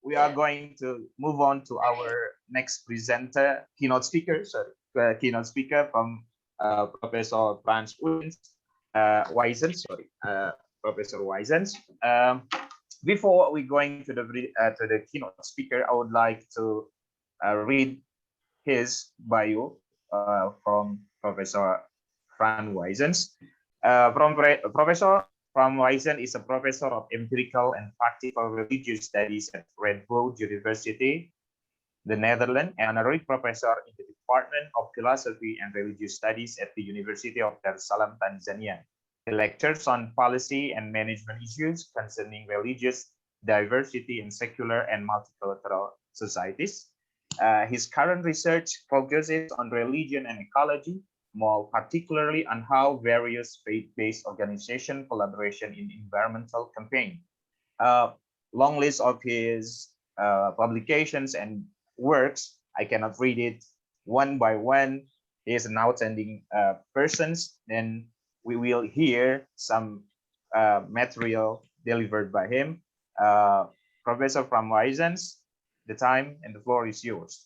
we are going to move on to our next presenter, keynote speaker from Professor Frans Wijsen. Professor Wijsen. Before we going to the keynote speaker, I would like to read his bio from Professor Frans Wijsen. Professor Frans Wijsen is a professor of empirical and practical religious studies at Radboud University, the Netherlands, and honorary professor in the Department of Philosophy and Religious Studies at the University of Dar es Salaam, Tanzania. He lectures on policy and management issues concerning religious diversity in secular and multicultural societies. His current research focuses on religion and ecology, more particularly on how various faith-based organizations collaboration in environmental campaign. Long list of his publications and works. I cannot read it one by one. He is an outstanding person, and we will hear some material delivered by him. Professor Frans Wijsen, the time and the floor is yours.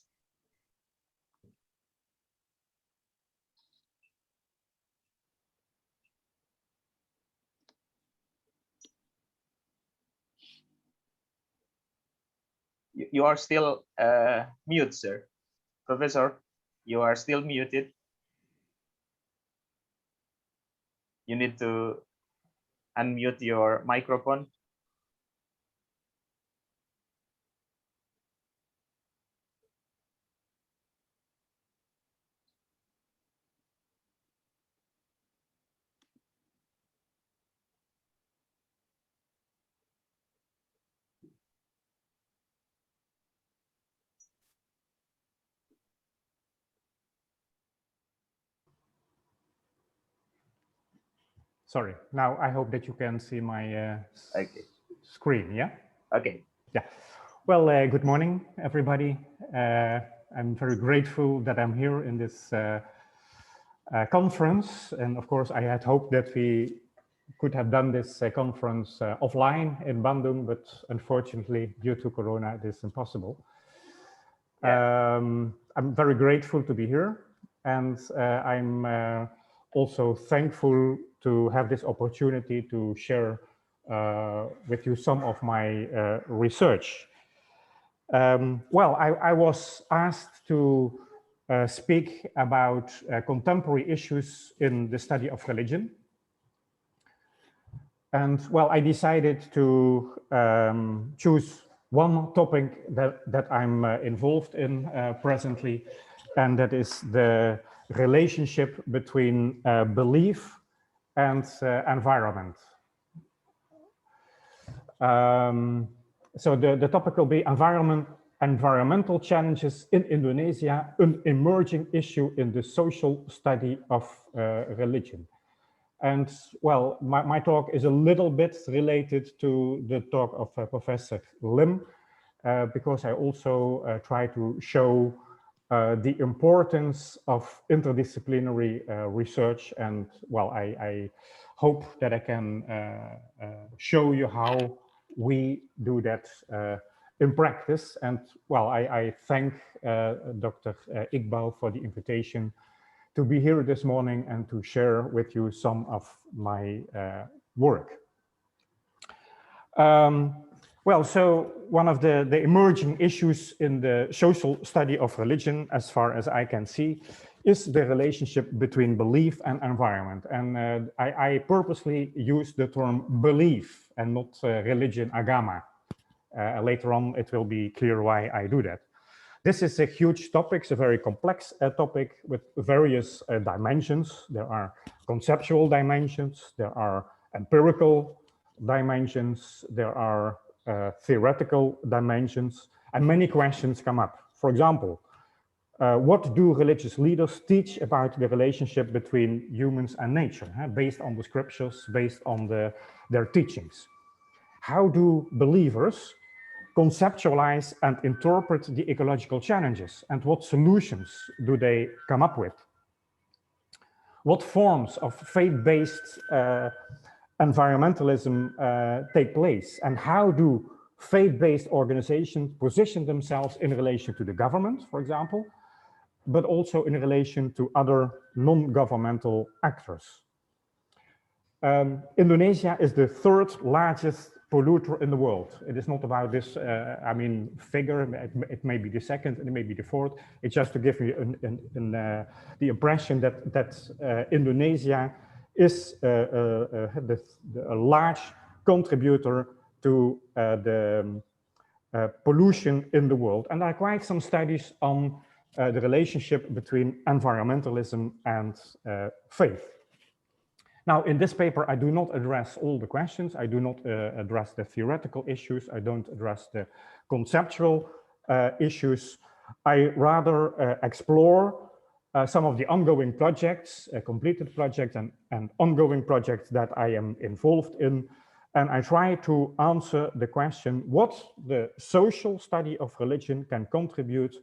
You are still mute, sir. Professor, you are still muted. You need to unmute your microphone. Sorry, now I hope that you can see my screen, yeah? Okay. Yeah. Well, good morning, everybody. I'm very grateful that I'm here in this conference. And of course, I had hoped that we could have done this conference offline in Bandung, but unfortunately, due to Corona, it is impossible. Yeah. I'm very grateful to be here. And I'm also thankful to have this opportunity to share with you some of my research. Well, I was asked to speak about contemporary issues in the study of religion. And well, I decided to choose one topic that I'm involved in presently, and that is the relationship between belief and environment. So the topic will be environmental challenges in Indonesia, an emerging issue in the social study of religion. And well, my talk is a little bit related to the talk of Professor Lim, because I also try to show the importance of interdisciplinary research. And well, I hope that I can show you how we do that in practice. And well, I thank Dr. Iqbal for the invitation to be here this morning and to share with you some of my work. Well, so one of the emerging issues in the social study of religion, as far as I can see, is the relationship between belief and environment. And I purposely use the term belief and not religion, agama. Later on, it will be clear why I do that. This is a huge topic. It's a very complex topic with various dimensions. There are conceptual dimensions, there are empirical dimensions, there are theoretical dimensions, and many questions come up. For example, what do religious leaders teach about the relationship between humans and nature, based on the scriptures, based on their teachings? How do believers conceptualize and interpret the ecological challenges, and what solutions do they come up with? What forms of faith-based environmentalism take place, and how do faith-based organizations position themselves in relation to the government, for example, but also in relation to other non-governmental actors. Indonesia is the third largest polluter in the world. It is not about this, figure. It may be the second, and it may be the fourth. It's just to give you the impression that Indonesia is a large contributor to the pollution in the world. And there are quite some studies on the relationship between environmentalism and faith. Now, in this paper, I do not address all the questions. I do not address the theoretical issues. I don't address the conceptual issues. I rather explore some of the ongoing projects, completed projects and ongoing projects that I am involved in. And I try to answer the question, what the social study of religion can contribute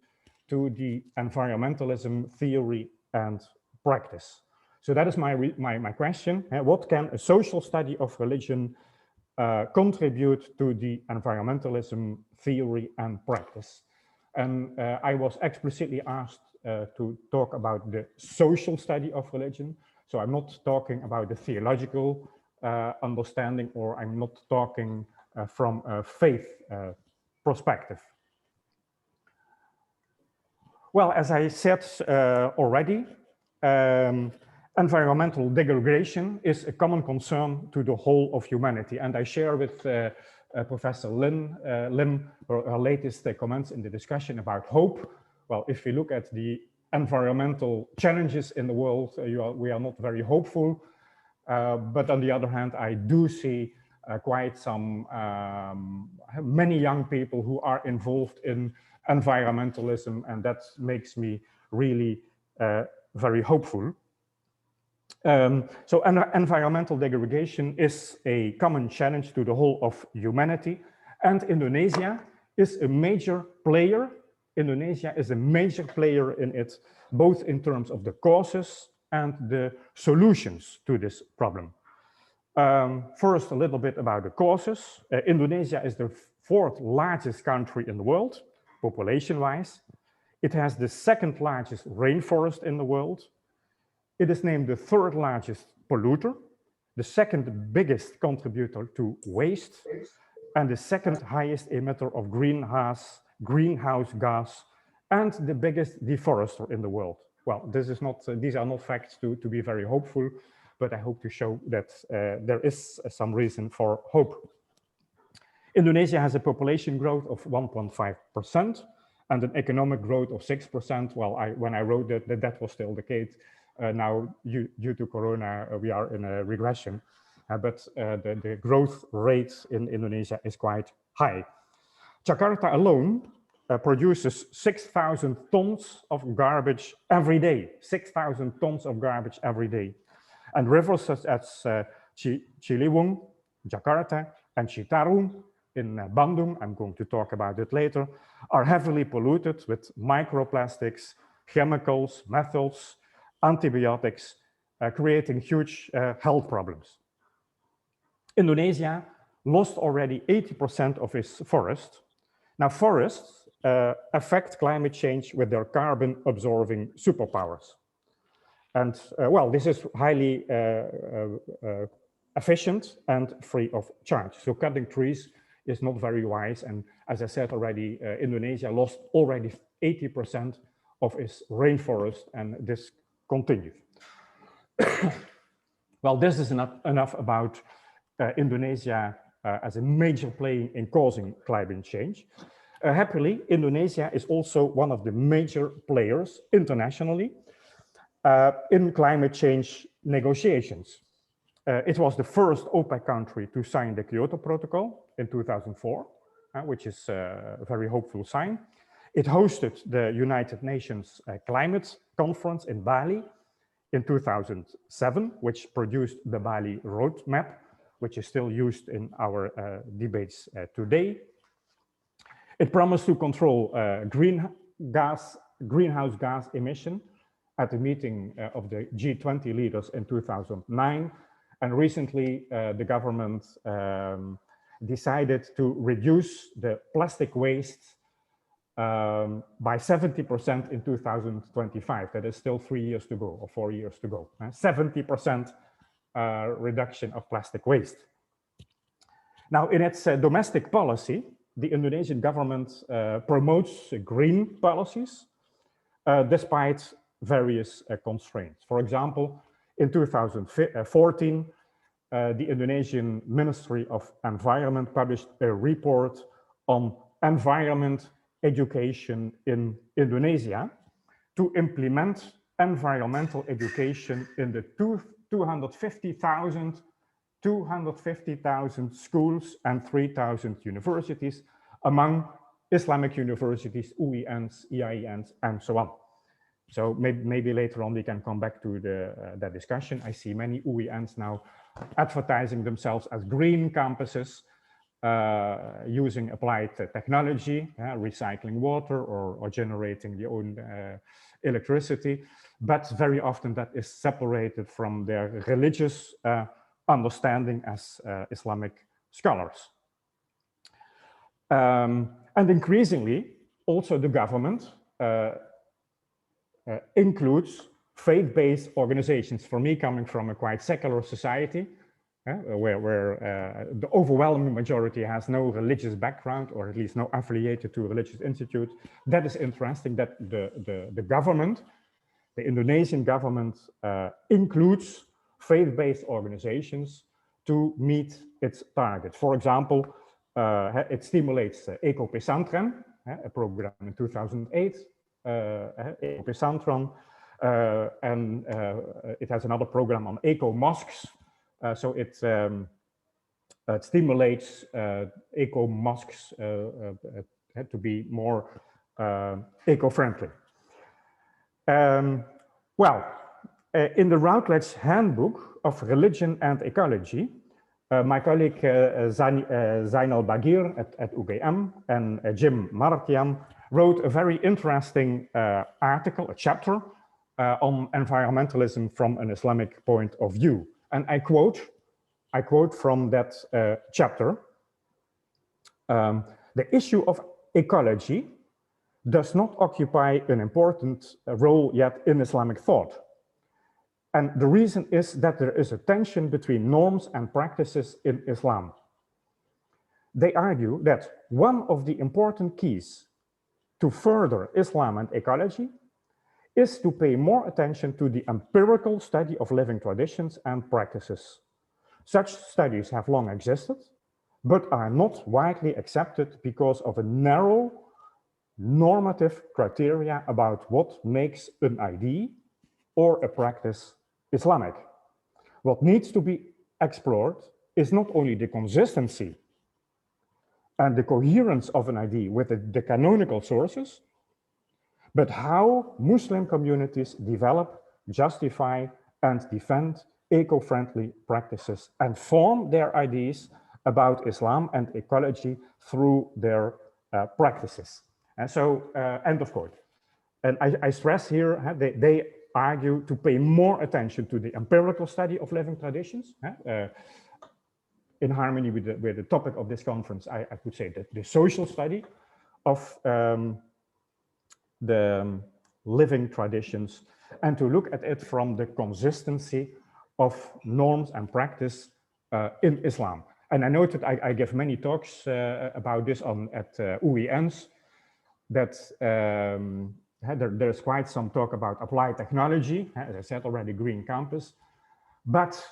to the environmentalism theory and practice. So that is my question. What can a social study of religion contribute to the environmentalism theory and practice? And I was explicitly asked to talk about the social study of religion. So I'm not talking about the theological understanding, or I'm not talking from a faith perspective. Well, as I said already, environmental degradation is a common concern to the whole of humanity. And I share with Professor Lim her latest comments in the discussion about hope. Well, if we look at the environmental challenges in the world, we are not very hopeful. But on the other hand, I do see quite some, many young people who are involved in environmentalism, and that makes me really very hopeful. So environmental degradation is a common challenge to the whole of humanity, and Indonesia is a major player. Indonesia is a major player in it, both in terms of the causes and the solutions to this problem. First, a little bit about the causes. Indonesia is the fourth largest country in the world, population-wise. It has the second largest rainforest in the world. It is named the third largest polluter, the second biggest contributor to waste, and the second highest emitter of greenhouse gas, and the biggest deforester in the world. Well, this is not; these are not facts to be very hopeful, but I hope to show that there is some reason for hope. Indonesia has a population growth of 1.5% and an economic growth of 6%. Well, when I wrote that was still the case. Now, due to Corona, we are in a regression, but the growth rate in Indonesia is quite high. Jakarta alone produces 6,000 tons of garbage every day, 6,000 tons of garbage every day. And rivers such as Ciliwung, Jakarta, and Citarum in Bandung, I'm going to talk about it later, are heavily polluted with microplastics, chemicals, metals, antibiotics, creating huge health problems. Indonesia lost already 80% of its forest. Now, forests affect climate change with their carbon-absorbing superpowers. And well, this is highly efficient and free of charge. So cutting trees is not very wise. And as I said already, Indonesia lost already 80% of its rainforest, and this continues. Well, this is enough about Indonesia as a major player in causing climate change. Happily, Indonesia is also one of the major players internationally in climate change negotiations. It was the first OPEC country to sign the Kyoto Protocol in 2004, which is a very hopeful sign. It hosted the United Nations Climate Conference in Bali in 2007, which produced the Bali Roadmap, which is still used in our debates today. It promised to control greenhouse gas emission at the meeting of the G20 leaders in 2009. And recently, the government decided to reduce the plastic waste by 70% in 2025. That is still 3 years to go, or 4 years to go. 70% reduction of plastic waste. Now, in its domestic policy, the Indonesian government promotes green policies despite various constraints. For example, in 2014, the Indonesian Ministry of Environment published a report on environment education in Indonesia to implement environmental education in the 250,000 schools and 3,000 universities among Islamic universities, UINs, EINs, and so on. So maybe later on we can come back to that discussion. I see many UINs now advertising themselves as green campuses, using applied technology, recycling water or generating their own electricity. But very often that is separated from their religious understanding as Islamic scholars. And increasingly, also the government includes faith-based organizations. For me, coming from a quite secular society, where the overwhelming majority has no religious background, or at least no affiliated to a religious institute, that is interesting that the government, the Indonesian government, includes faith-based organizations to meet its targets. For example, it stimulates Eco-Pesantren, a program in 2008, Eco-Pesantren, and it has another program on eco-mosques. So it stimulates eco-mosques to be more eco-friendly. Well, in the Routledge Handbook of Religion and Ecology, my colleague Zainal Bagir at UGM and Jim Martian wrote a very interesting article, a chapter on environmentalism from an Islamic point of view. And I quote from that chapter, the issue of ecology does not occupy an important role yet in Islamic thought. And the reason is that there is a tension between norms and practices in Islam. They argue that one of the important keys to further Islam and ecology is to pay more attention to the empirical study of living traditions and practices. Such studies have long existed, but are not widely accepted because of a narrow normative criteria about what makes an idea or a practice Islamic. What needs to be explored is not only the consistency and the coherence of an idea with the canonical sources, but how Muslim communities develop, justify, and defend eco-friendly practices and form their ideas about Islam and ecology through their practices. And so, end of quote. And I stress here, they argue to pay more attention to the empirical study of living traditions. In harmony with the topic of this conference, I could say that the social study of the living traditions, and to look at it from the consistency of norms and practice in Islam. And I noted I give many talks about this at UINs, that there's quite some talk about applied technology, as I said already, green campus, but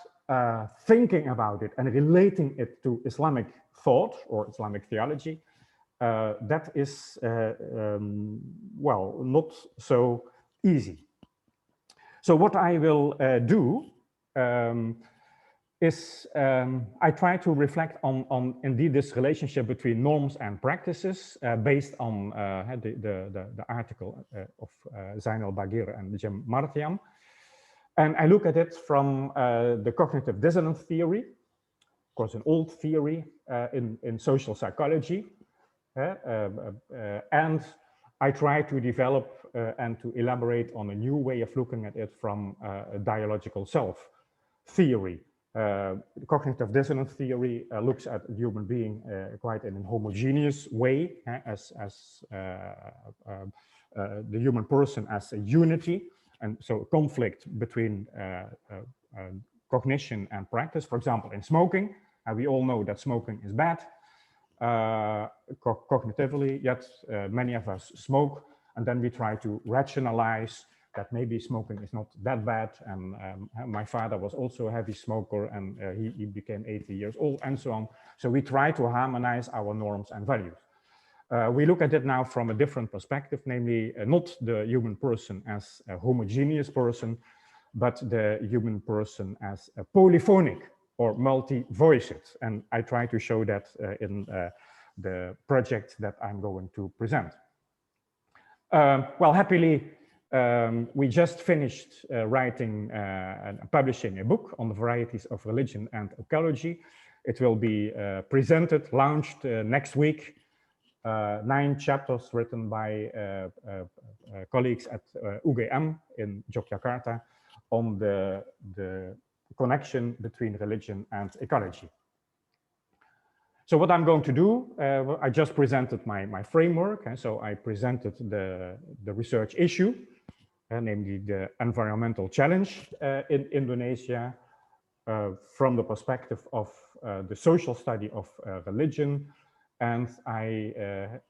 thinking about it and relating it to Islamic thought or Islamic theology, that is, well, not so easy. So what I will do is I try to reflect on indeed this relationship between norms and practices based on the article of Zainal Bagir and Jim Martian. And I look at it from the cognitive dissonance theory, of course, an old theory in social psychology. And I try to develop and to elaborate on a new way of looking at it from a dialogical self theory. Cognitive dissonance theory looks at the human being quite in a homogeneous way, as the human person as a unity, and so a conflict between cognition and practice. For example, in smoking, we all know that smoking is bad cognitively, yet many of us smoke, and then we try to rationalize that maybe smoking is not that bad. And my father was also a heavy smoker, and he became 80 years old, and so on. So we try to harmonize our norms and values. We look at it now from a different perspective, namely not the human person as a homogeneous person, but the human person as a polyphonic or multi-voiced. And I try to show that in the project that I'm going to present. Well, happily, we just finished writing and publishing a book on the varieties of religion and ecology. It will be presented, launched next week. 9 chapters written by colleagues at UGM in Yogyakarta on the connection between religion and ecology. So what I'm going to do, I just presented my framework, and so I presented the research issue, namely the environmental challenge in Indonesia from the perspective of the social study of religion. And I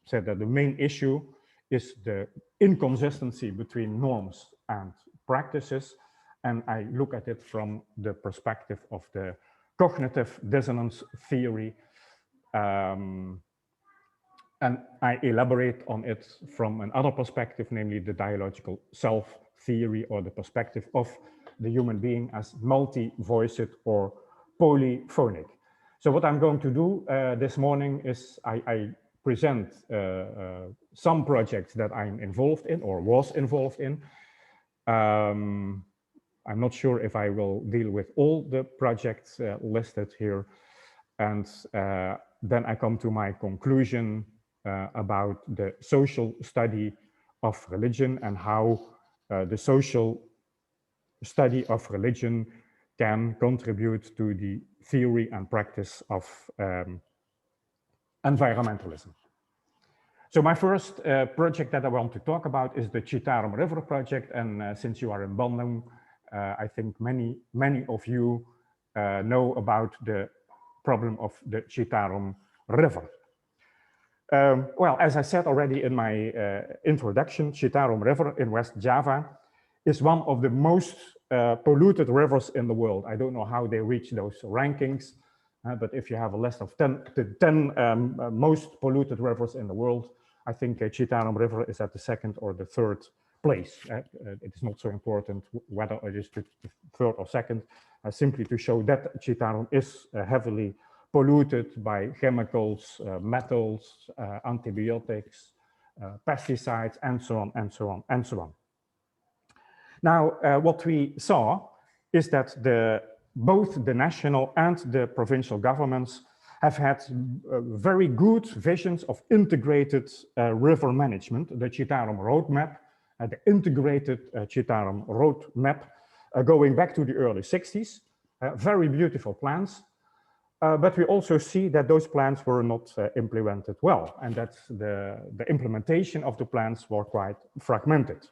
said that the main issue is the inconsistency between norms and practices. And I look at it from the perspective of the cognitive dissonance theory. And I elaborate on it from another perspective, namely the dialogical self theory, or the perspective of the human being as multi-voiced or polyphonic. So what I'm going to do this morning is I present some projects that I'm involved in or was involved in. I'm not sure if I will deal with all the projects listed here. And then I come to my conclusion about the social study of religion and how the social study of religion can contribute to the theory and practice of environmentalism. So my first project that I want to talk about is the Citarum River project. And since you are in Bandung, I think many of you know about the problem of the Citarum River. Well, as I said already in my introduction, Citarum River in West Java is one of the most polluted rivers in the world. I don't know how they reach those rankings, but if you have a list of 10 most polluted rivers in the world, I think Citarum River is at the 2nd or the 3rd place. It is not so important whether it is the 3rd or 2nd, simply to show that Citarum is heavily polluted by chemicals, metals, antibiotics, pesticides, and so on, and so on, and so on. Now, what we saw is that both the national and the provincial governments have had very good visions of integrated river management, the Citarum Roadmap, the integrated Citarum Roadmap, going back to the early 60s, very beautiful plans. But we also see that those plans were not implemented well, and that the implementation of the plans were quite fragmented.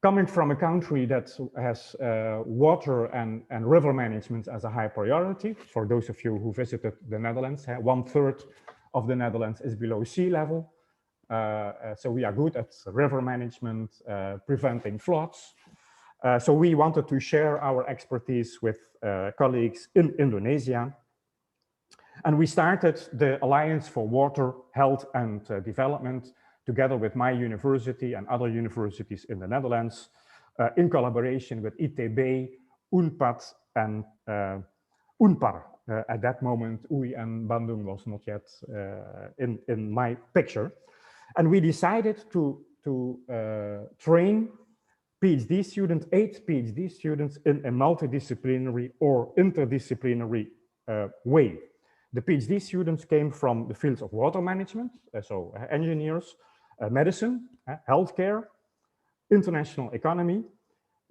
Coming from a country that has water and river management as a high priority, for those of you who visited the Netherlands, 1/3 of the Netherlands is below sea level. So we are good at river management, preventing floods. So we wanted to share our expertise with colleagues in Indonesia. And we started the Alliance for Water, Health and Development together with my university and other universities in the Netherlands, in collaboration with ITB, UNPAD and UNPAR. At that moment, UI and Bandung was not yet in my picture. And we decided to train PhD students, 8 PhD students in a multidisciplinary or interdisciplinary way. The PhD students came from the fields of water management, so engineers, medicine, healthcare, international economy,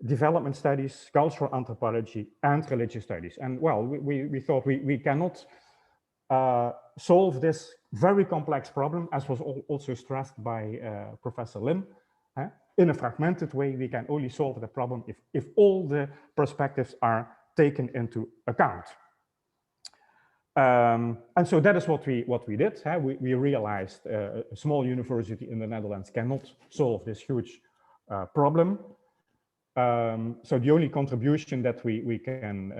development studies, cultural anthropology, and religious studies. And well, we thought we cannot solve this very complex problem, as was also stressed by Professor Lim. In a fragmented way, we can only solve the problem if all the perspectives are taken into account. And so that is what we did. We realized a small university in the Netherlands cannot solve this huge problem. So the only contribution that we can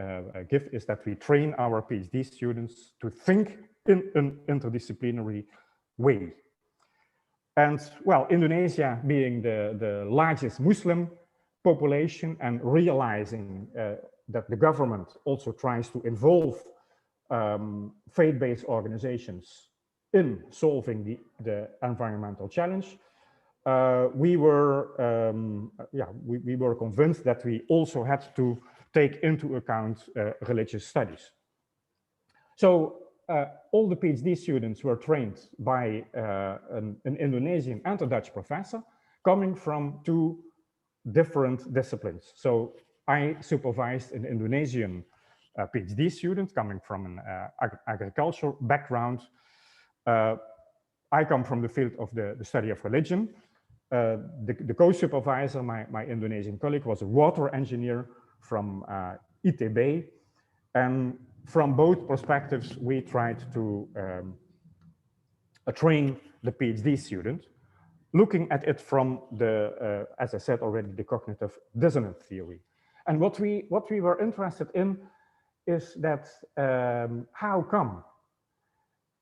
give is that we train our PhD students to think in an interdisciplinary way. And well, Indonesia being the largest Muslim population and realizing that the government also tries to involve faith-based organizations in solving the environmental challenge, we were convinced that we also had to take into account religious studies. So all the PhD students were trained by an Indonesian and a Dutch professor coming from two different disciplines. So I supervised an Indonesian PhD student coming from an agricultural background. I come from the field of the study of religion. The co-supervisor, my Indonesian colleague, was a water engineer from ITB. And from both perspectives, we tried to train the PhD student, looking at it from the, as I said already, the cognitive dissonance theory. And what we were interested in is that how come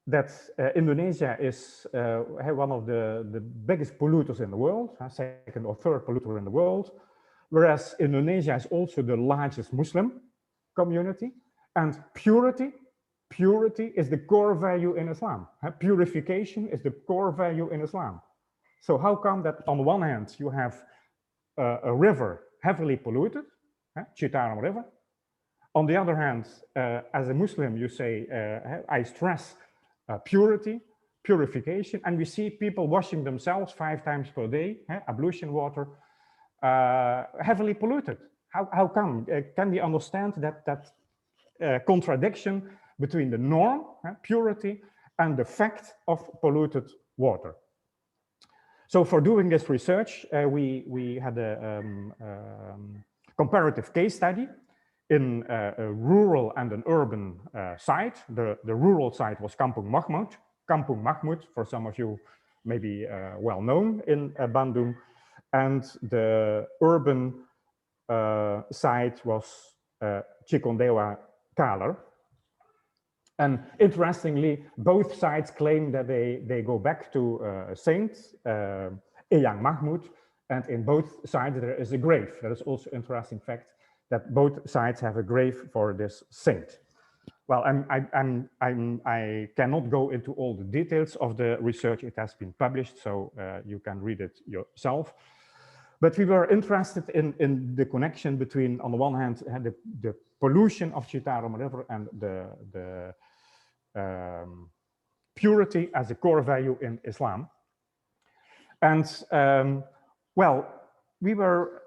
that Indonesia is one of the biggest polluters in the world, second or third polluter in the world, whereas Indonesia is also the largest Muslim community, and purity is the core value in Islam. Purification is the core value in Islam. So how come that on the one hand you have a river heavily polluted, Citarum River? On the other hand, as a Muslim, you say, I stress purity, purification, and we see people washing themselves 5 times per day, ablution water, heavily polluted. How come? Can we understand that contradiction between the norm, purity, and the fact of polluted water? So for doing this research, we had a comparative case study in a rural and an urban site. The rural site was Kampung Mahmud, for some of you maybe well known in Bandung, and the urban site was Cikondewa Kaler. And interestingly, both sides claim that they go back to a saint, Eyang Mahmud, and in both sides there is a grave. That is also an interesting fact, that both sides have a grave for this saint. Well, I cannot go into all the details of the research. It has been published, so you can read it yourself. But we were interested in the connection between, on the one hand, the pollution of Citarum River and the purity as a core value in Islam. And well, we were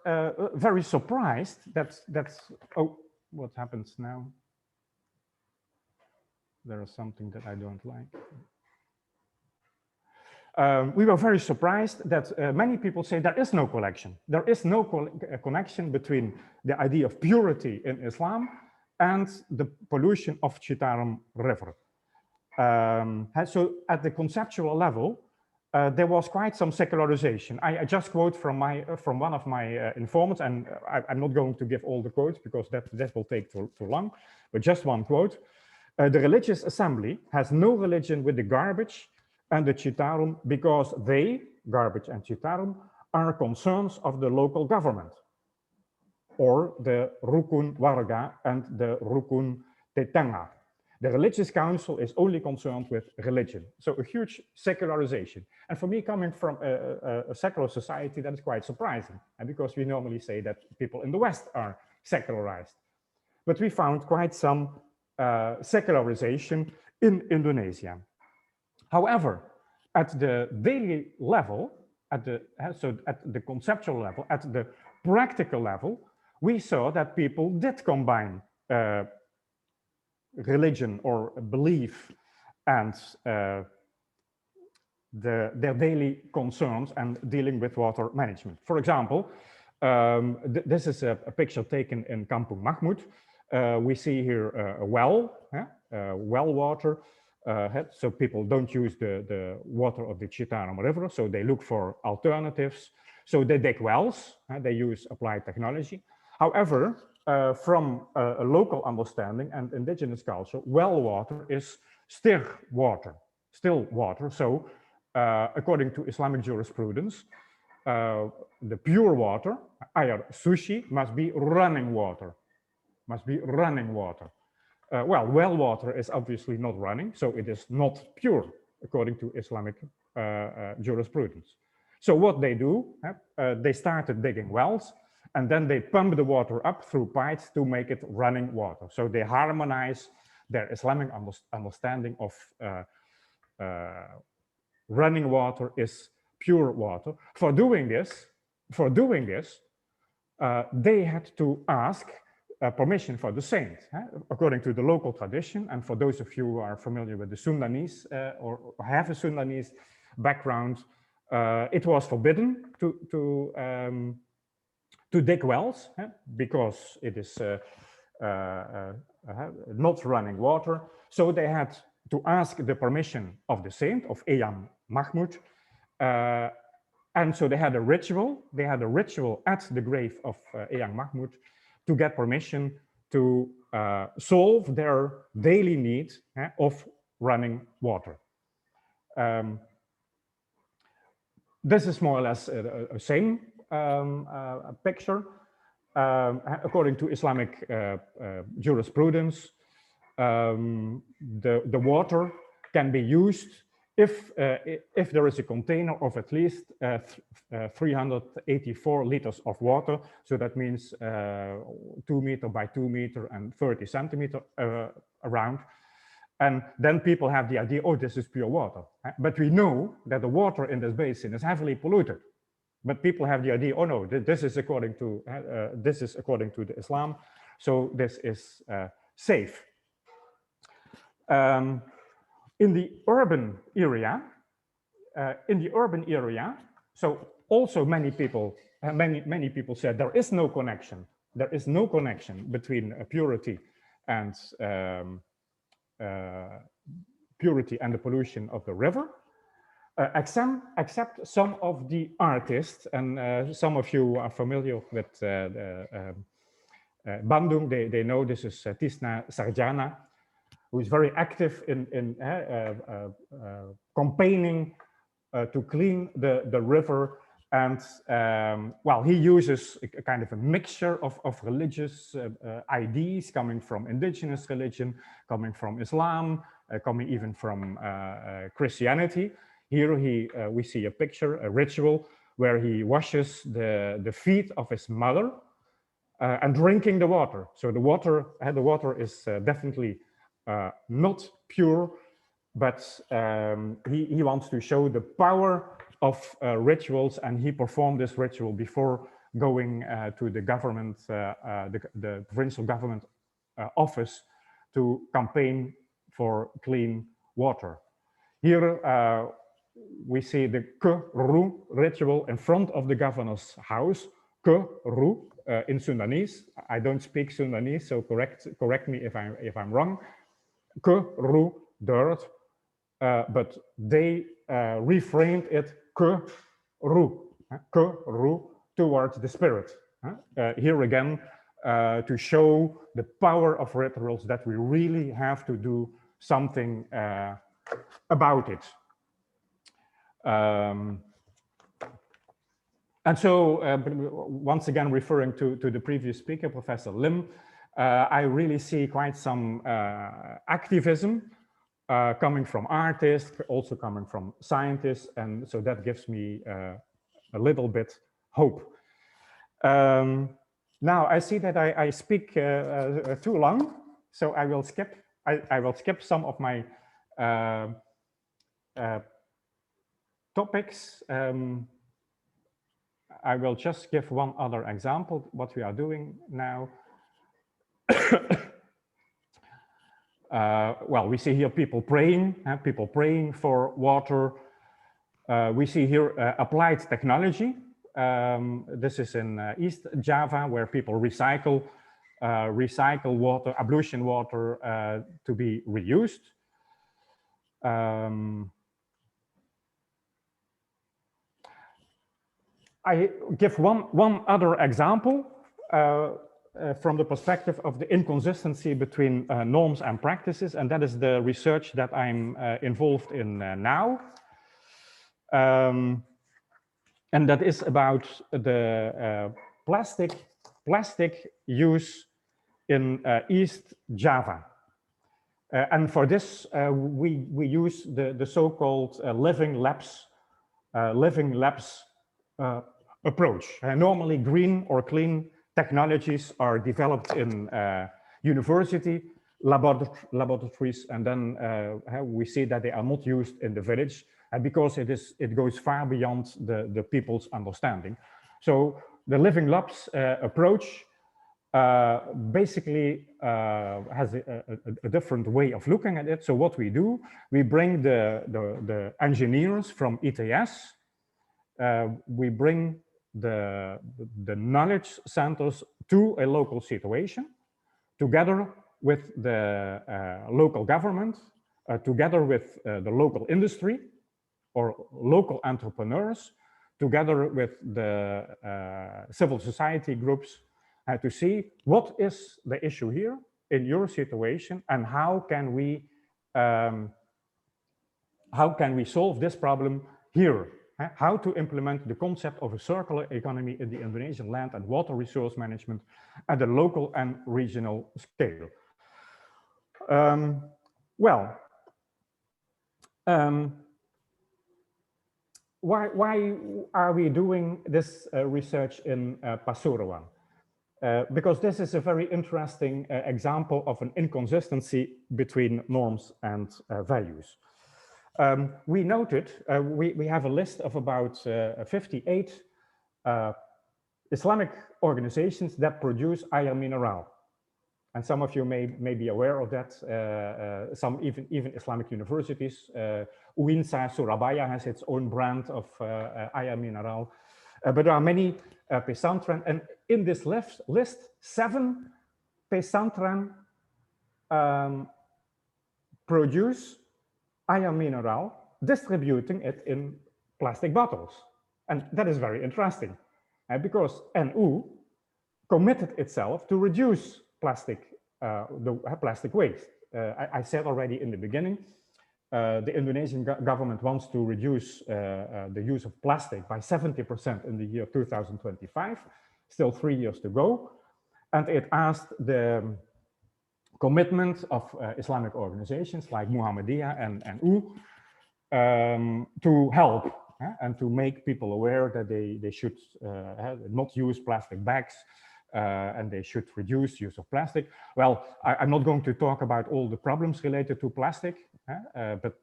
very surprised that oh, what happens now? There is something that I don't like. We were very surprised that many people say there is no connection. There is no connection between the idea of purity in Islam and the pollution of Citarum River. So at the conceptual level, there was quite some secularization. I just quote from one of my informants, and I'm not going to give all the quotes because that will take too long, but just one quote. The religious assembly has no religion with the garbage and the Citarum because they, garbage and Citarum, are concerns of the local government, or the Rukun Warga and the Rukun Tetangga. The religious council is only concerned with religion. So a huge secularization. And for me, coming from a secular society, that is quite surprising, and because we normally say that people in the West are secularized. But we found quite some secularization in Indonesia. However, at the daily level, at the conceptual level, at the practical level, we saw that people did combine religion or belief and their daily concerns and dealing with water management. For example, this is a picture taken in Kampung Mahmud. We see here a well water. So people don't use the water of the Citarum River, so they look for alternatives. So they dig wells, they use applied technology. However, from a local understanding and indigenous culture, well water is still water. So according to Islamic jurisprudence, the pure water, air suci, must be running water. Well water is obviously not running, so it is not pure according to Islamic jurisprudence. So what they do, they started digging wells, and then they pump the water up through pipes to make it running water. So they harmonize their Islamic understanding of running water is pure water. For doing this, they had to ask permission for the saint, according to the local tradition. And for those of you who are familiar with the Sundanese or have a Sundanese background, it was forbidden to dig wells because it is not running water. So they had to ask the permission of the saint, of Eyang Mahmud. And so they had a ritual. They had a ritual at the grave of Eyang Mahmud to get permission to solve their daily need of running water. This is more or less a same picture. According to Islamic jurisprudence, the water can be used if there is a container of at least 384 liters of water. So that means 2 meter by 2 meter and 30 centimeter around. And then people have the idea, oh, this is pure water. But we know that the water in this basin is heavily polluted. But people have the idea, oh no, this is according to the Islam, so this is safe. In the urban area, so also many people said there is no connection. There is no connection between purity and the pollution of the river, except some of the artists, and some of you are familiar with Bandung. They know this is Tisna Sarjana, who is very active in campaigning to clean the river. And well, he uses a kind of a mixture of religious ideas coming from indigenous religion, coming from Islam, coming even from Christianity. Here we see a picture, a ritual, where he washes the feet of his mother and drinking the water. So the water is definitely not pure, but he wants to show the power of rituals, and he performed this ritual before going to the government, the provincial government office to campaign for clean water. Here we see the Ke Ru ritual in front of the governor's house. Ke Ru in Sundanese. I don't speak Sundanese, so correct me if I'm wrong. Ke Ru, dirt, but they reframed it Ke Ru towards the spirit. Here again, to show the power of rituals, that we really have to do something about it. And so, once again, referring to the previous speaker, Professor Lim, I really see quite some activism coming from artists, also coming from scientists, and so that gives me a little bit hope. Now I see that I speak too long, so I will skip some of my topics. I will just give one other example, what we are doing now. Well, we see here people praying for water. We see here applied technology. This is in East Java, where people recycle water, ablution water, to be reused. I give one other example from the perspective of the inconsistency between norms and practices, and that is the research that I'm involved in now. And that is about the plastic use in East Java. And for this, we use the so-called living labs approach. Normally, green or clean technologies are developed in university laboratories, and then we see that they are not used in the village, because it goes far beyond the people's understanding. So the living labs approach basically has a different way of looking at it. So what we do, we bring the engineers from ETS, we bring the knowledge centers to a local situation, together with the local government, together with the local industry or local entrepreneurs, together with the civil society groups, to see what is the issue here in your situation, and how can we solve this problem here. How to implement the concept of a circular economy in the Indonesian land and water resource management at the local and regional scale. Why are we doing this research in Pasuruan? Because this is a very interesting example of an inconsistency between norms and values. We noted, we have a list of about 58 Islamic organizations that produce air mineral. And some of you may be aware of that. Some even Islamic universities. UINSA Surabaya has its own brand of air mineral. But there are many pesantren, and in this list, 7 pesantren produce air mineral, distributing it in plastic bottles. And that is very interesting, because NU committed itself to reduce plastic waste. I said already in the beginning, the Indonesian government wants to reduce the use of plastic by 70% in the year 2025, still 3 years to go. And it asked the commitment of Islamic organizations like Muhammadiyah and NU to help and to make people aware that they should not use plastic bags, and they should reduce use of plastic. Well, I'm not going to talk about all the problems related to plastic, but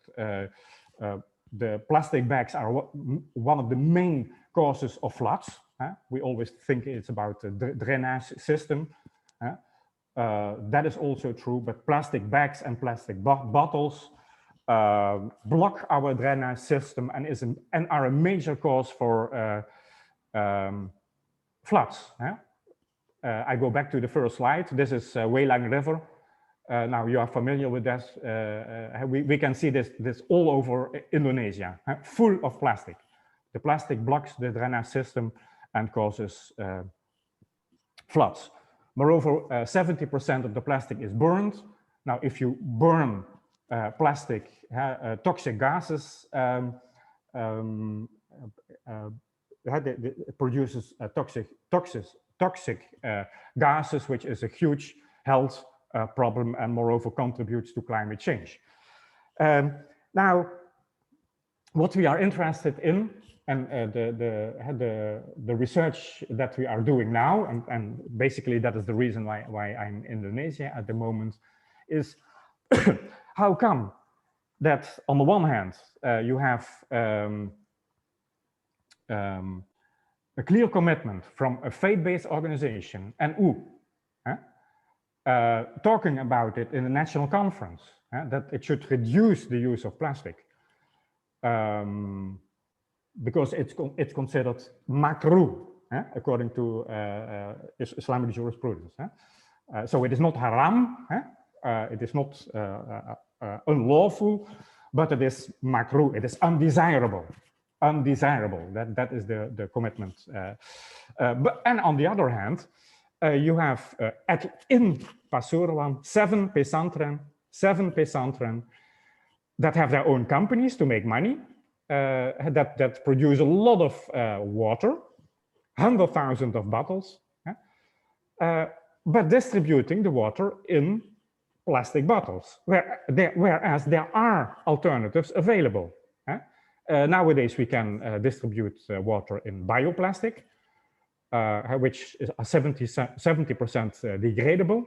the plastic bags are one of the main causes of floods. We always think it's about the drainage system. That is also true, but plastic bags and plastic bottles block our drainage system and are a major cause for floods. I go back to the first slide. This is Welang River. Now you are familiar with this. We can see this all over Indonesia, full of plastic. The plastic blocks the drainage system and causes floods. Moreover, 70% of the plastic is burned. Now, if you burn plastic, toxic gases, it produces toxic gases, which is a huge health problem, and moreover contributes to climate change. Now, what we are interested in, and the research that we are doing now, and basically that is the reason why I'm in Indonesia at the moment, is how come that on the one hand you have a clear commitment from a faith-based organization and talking about it in the national conference, that it should reduce the use of plastic because it's considered makruh, according to Islamic jurisprudence. So it is not haram, it is not unlawful, but it is makruh, it is undesirable. Undesirable, that is the commitment. And on the other hand, you have in Pasuruan 7 pesantren that have their own companies to make money, that produce a lot of water, 100,000 of bottles, but distributing the water in plastic bottles, whereas there are alternatives available. Nowadays, we can distribute water in bioplastic, which is 70% degradable.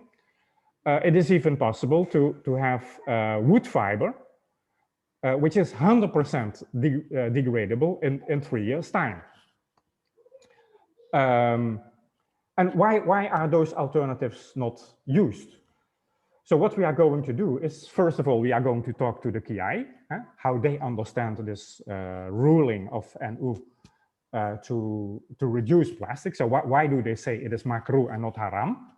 It is even possible to have wood fiber, which is 100% degradable in 3 years' time. And why are those alternatives not used? So what we are going to do is, first of all, we are going to talk to the KI, how they understand this ruling of NU to reduce plastic. So why do they say it is makruh and not haram?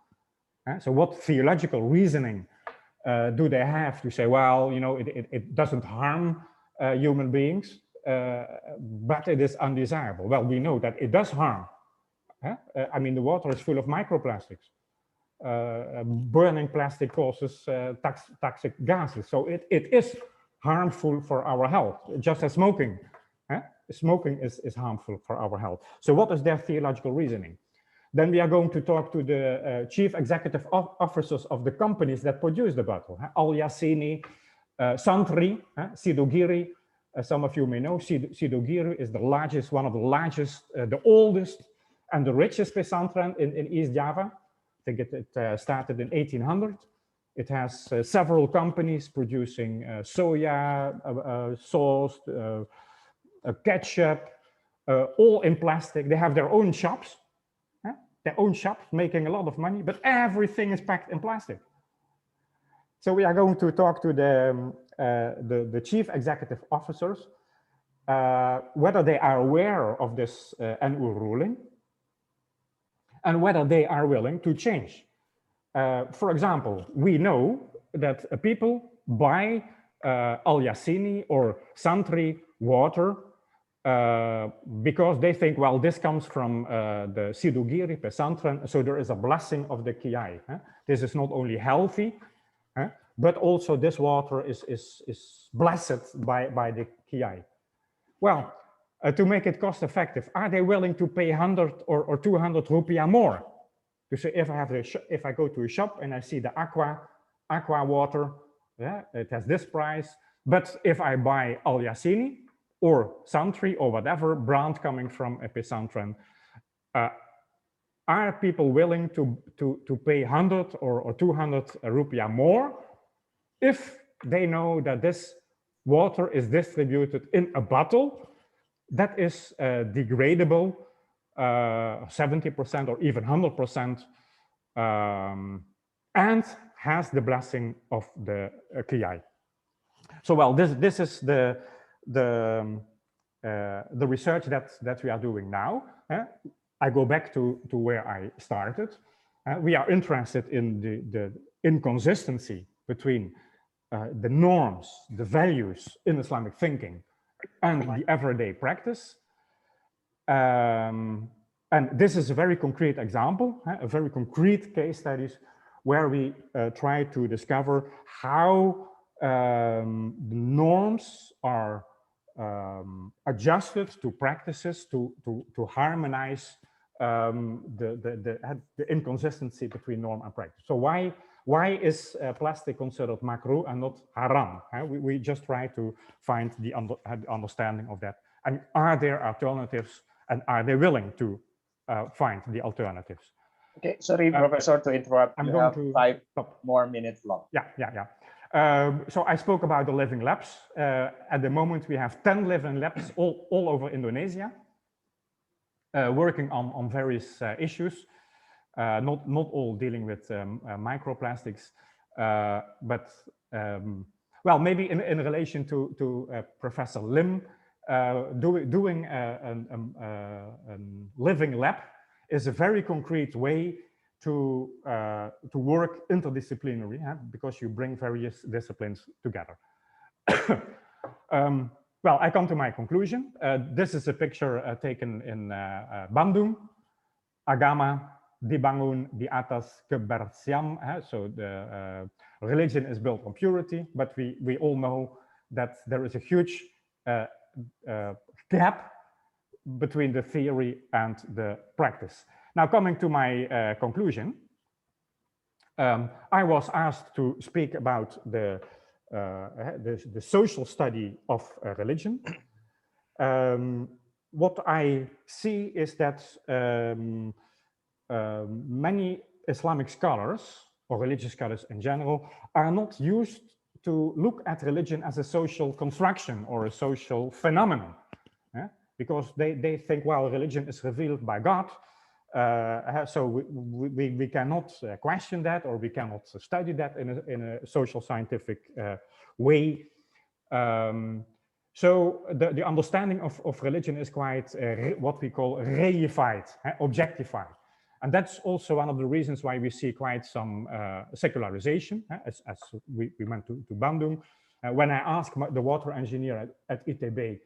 So what theological reasoning do they have to say, well, you know, it doesn't harm human beings, but it is undesirable? Well, we know that it does harm. I mean, the water is full of microplastics. Burning plastic causes toxic gases. So it is harmful for our health, just as smoking. Smoking is harmful for our health. So what is their theological reasoning? Then we are going to talk to the chief executive officers of the companies that produce the bottle. Al Yassini, Santri, Sidogiri. Some of you may know Sidogiri is the largest, one of the largest, the oldest and the richest pesantren in East Java. I think it started in 1800. It has several companies producing soya sauce, ketchup, all in plastic. They have their own shops, making a lot of money, but everything is packed in plastic. So we are going to talk to the chief executive officers, whether they are aware of this NU ruling, and whether they are willing to change. For example, we know that people buy Al Yassini or Santri water because they think, well, this comes from the Sidogiri pesantren, so there is a blessing of the Kiai. This is not only healthy, but also this water is blessed by the Kiai. Well, to make it cost effective, are they willing to pay 100 or 200 rupiah more? To say, if I go to a shop and I see the aqua water, it has this price. But if I buy Al Yassini or Santri or whatever brand coming from a pesantren, are people willing to pay 100 or 200 rupiah more if they know that this water is distributed in a bottle that is degradable, 70% or even 100%, and has the blessing of the Kiai. So, well, this is the research that we are doing now. I go back to where I started. We are interested in the inconsistency between the norms, the values in Islamic thinking and the everyday practice. And this is a very concrete example, a very concrete case studies where we try to discover how the norms are adjusted to practices to harmonize the inconsistency between norm and practice. So why is plastic considered makruh and not haram? We just try to find the understanding of that. And are there alternatives, and are they willing to find the alternatives? Okay, sorry, Professor, to interrupt. I'm you going have to 5 more minutes long. Yeah. So I spoke about the living labs. At the moment, we have 10 living labs all over Indonesia. working on various issues, not all dealing with microplastics, but well, maybe in relation to Professor Lim, doing a living lab is a very concrete way to work interdisciplinary, because you bring various disciplines together. Well, I come to my conclusion. This is a picture taken in Bandung. Agama dibangun di atas kebersihan. So the religion is built on purity, but we all know that there is a huge gap between the theory and the practice. Now, coming to my conclusion, I was asked to speak about the social study of religion. What I see is that many Islamic scholars, or religious scholars in general, are not used to look at religion as a social construction or a social phenomenon, because they think, well, religion is revealed by God, so we cannot question that, or we cannot study that in a social scientific way. So the understanding of religion is quite what we call reified, objectified. And that's also one of the reasons why we see quite some secularization, as we went to Bandung. When I asked the water engineer at ITB,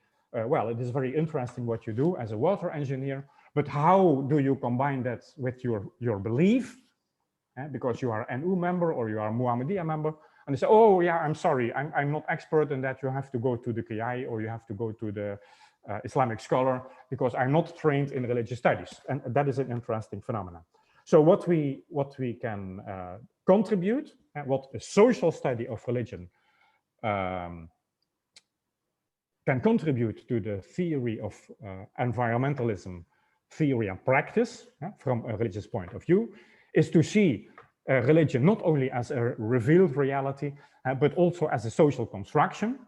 well, it is very interesting what you do as a water engineer, but how do you combine that with your belief? Because you are an NU member or you are a Muhammadiyah member. And they say, oh yeah, I'm sorry, I'm not expert in that. You have to go to the KI or you have to go to the Islamic scholar, because I'm not trained in religious studies. And that is an interesting phenomenon. So what we can contribute, what a social study of religion can contribute to the theory of environmentalism, theory and practice, from a religious point of view, is to see religion not only as a revealed reality, but also as a social construction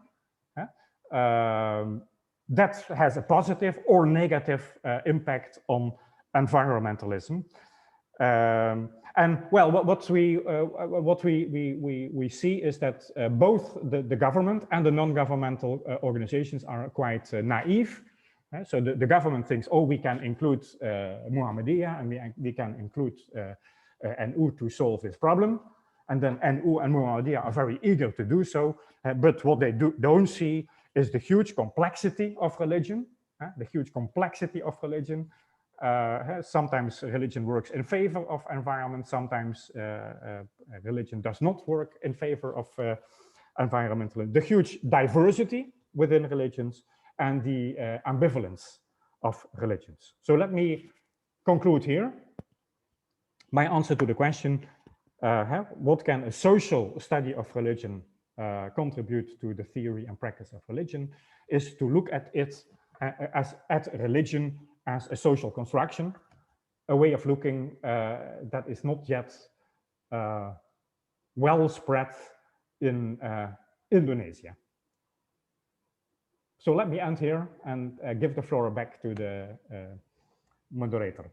that has a positive or negative impact on environmentalism. And well, what we see is that both the government and the non-governmental organizations are quite naive. So the government thinks, oh, we can include Muhammadiyah and we can include NU to solve this problem. And then NU and Muhammadiyah are very eager to do so. But what they don't see is the huge complexity of religion, the huge complexity of religion. Sometimes religion works in favor of environment, sometimes religion does not work in favor of environmentalism. The huge diversity within religions and the ambivalence of religions. So let me conclude here. My answer to the question, what can a social study of religion contribute to the theory and practice of religion, is to look at it at religion as a social construction, a way of looking that is not yet well spread in Indonesia. So let me end here and give the floor back to the moderator.